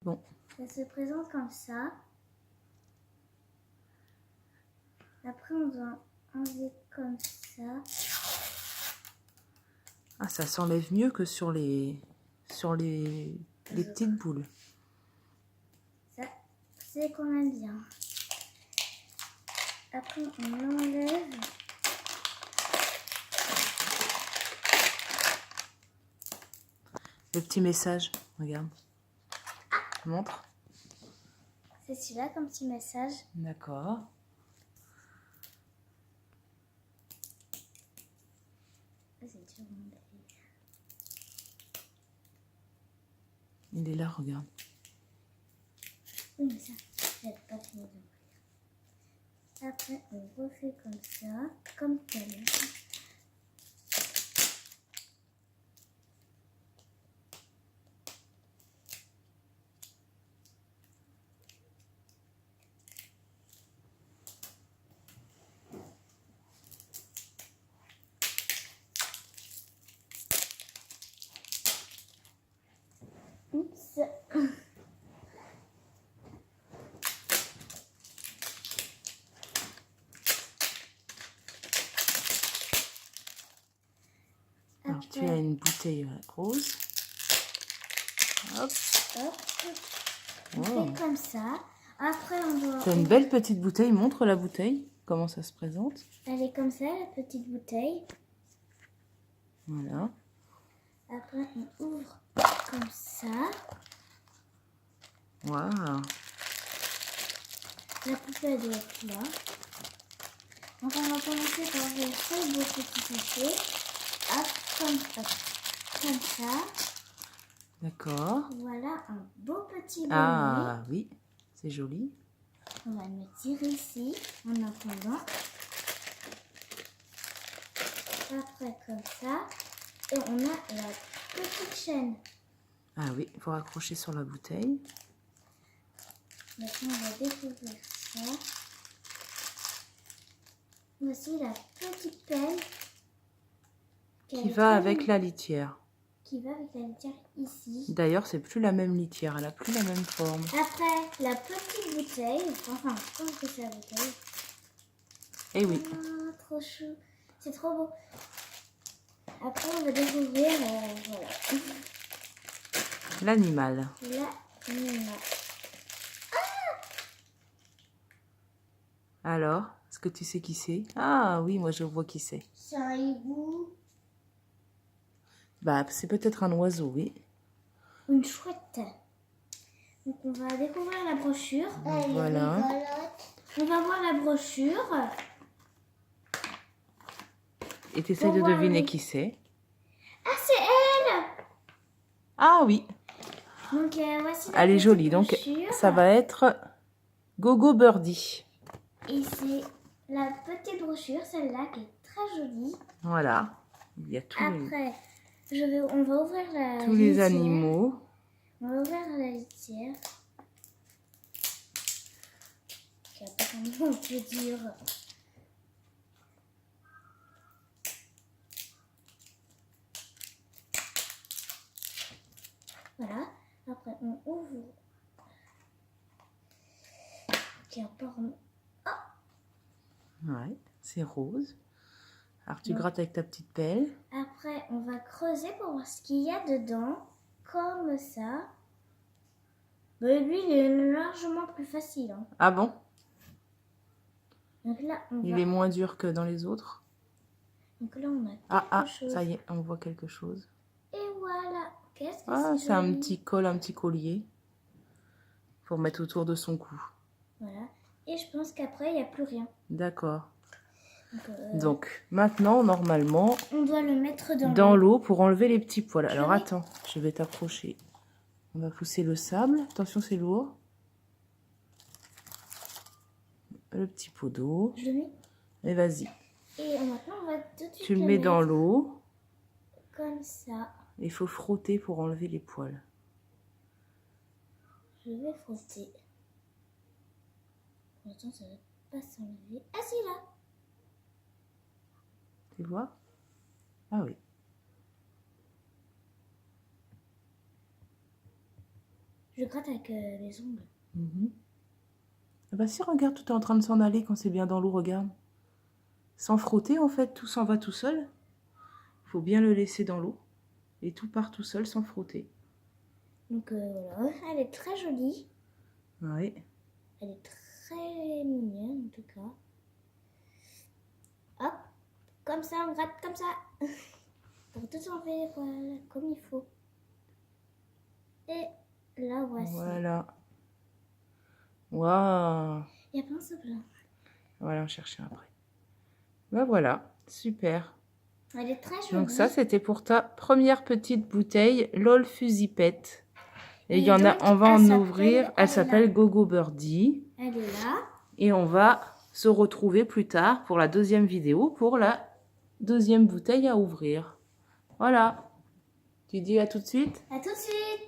Bon. Ça se présente comme ça. Après, on doit enlever comme ça. Ah, ça s'enlève mieux que sur les petites boules. Ça, c'est quand même bien. Après, on enlève. Le petit message, regarde. Montre. C'est celui-là comme petit message. D'accord. C'est dur. Il est là, regarde. Oui, mais ça, j'ai pas fini d'ouvrir. Après, on refait comme ça, comme tel. Oups. Alors, tu as une bouteille rose. Hop. Hop. On Oh. fait comme ça. Après, on doit... Tu as une belle petite bouteille. Montre la bouteille. Comment ça se présente. Elle est comme ça, la petite bouteille. Voilà. Après, on ouvre comme ça. Waouh. La poupée doit être là. Donc, on va commencer par ouvrir ce beau petit sachet. Hop, comme ça. D'accord. Voilà un beau petit bonnet. Ah oui, c'est joli. On va le mettre ici en attendant. Après, comme ça. Et on a la petite chaîne. Ah oui, il faut raccrocher sur la bouteille. Maintenant, on va découvrir ça. Voici la petite pelle. Qui va avec la litière. Qui va avec la litière ici. D'ailleurs, c'est plus la même litière, elle a plus la même forme. Après, la petite bouteille. Enfin, comment que c'est la bouteille? Eh oui. Ah, trop chou. C'est trop beau. Après, on va découvrir, voilà. L'animal. L'animal. Alors, est-ce que tu sais qui c'est? Ah oui, moi je vois qui c'est. C'est un hibou. Bah, c'est peut-être un oiseau, oui. Une chouette. Donc, on va découvrir la brochure. Voilà. On va voir la brochure. Et tu essaies de deviner qui c'est. Ah, c'est elle! Ah oui. Donc, voici la Elle est petite jolie. Donc, brochure. ça va être Gogo Birdie. Et c'est la petite brochure, celle-là, qui est très jolie. Voilà. Il y a tous Après, on va ouvrir la tous les litière. animaux. On va ouvrir la litière. Qui a pas un nom, je veux dire. Voilà. Après, on ouvre. Qui a pas un... Ouais, c'est rose. Alors, tu Ouais. grattes avec ta petite pelle. Après, on va creuser pour voir ce qu'il y a dedans. Comme ça. Mais lui, il est largement plus facile. Hein. Ah bon? Donc là, Il est moins dur que dans les autres. Donc là, on a quelque chose. Ça y est, on voit quelque chose. Et voilà. Qu'est-ce que Ah, c'est c'est un joli. petit col, un petit collier. Pour mettre autour de son cou. Voilà. Et je pense qu'après, il n'y a plus rien. D'accord. Donc, maintenant, normalement, on doit le mettre dans l'eau pour enlever les petits poils. Alors, vais- attends, je vais t'approcher. On va pousser le sable. Attention, c'est lourd. Le petit pot d'eau. Je le mets. Et vas-y. Et maintenant, on va tout de suite Tu le mets dans mettre l'eau. comme ça. Il faut frotter pour enlever les poils. Je vais frotter. Pour l'instant, ça ne va pas s'enlever. Ah, si, là. Tu vois? Ah oui. Je gratte avec les ongles. Ah bah si, regarde, tout est en train de s'en aller quand c'est bien dans l'eau, regarde. Sans frotter, en fait, tout s'en va tout seul. Il faut bien le laisser dans l'eau. Et tout part tout seul sans frotter. Donc voilà, elle est très jolie. Oui. Elle est très mignonne en tout cas. Hop, comme ça, on gratte comme ça. Pour tout enlever, voilà, comme il faut. Et là, voici. Voilà. Waouh. Il y a plein de plein. Voilà, on chercher après. Ben voilà, super. Elle est très jolie. Donc ça, c'était pour ta première petite bouteille LOL Fusipette. Et il y en a, on va en ouvrir. Elle s'appelle Gogo Birdie. Elle est là. Et on va se retrouver plus tard pour la deuxième vidéo, pour la deuxième bouteille à ouvrir. Voilà. Tu dis à tout de suite? À tout de suite.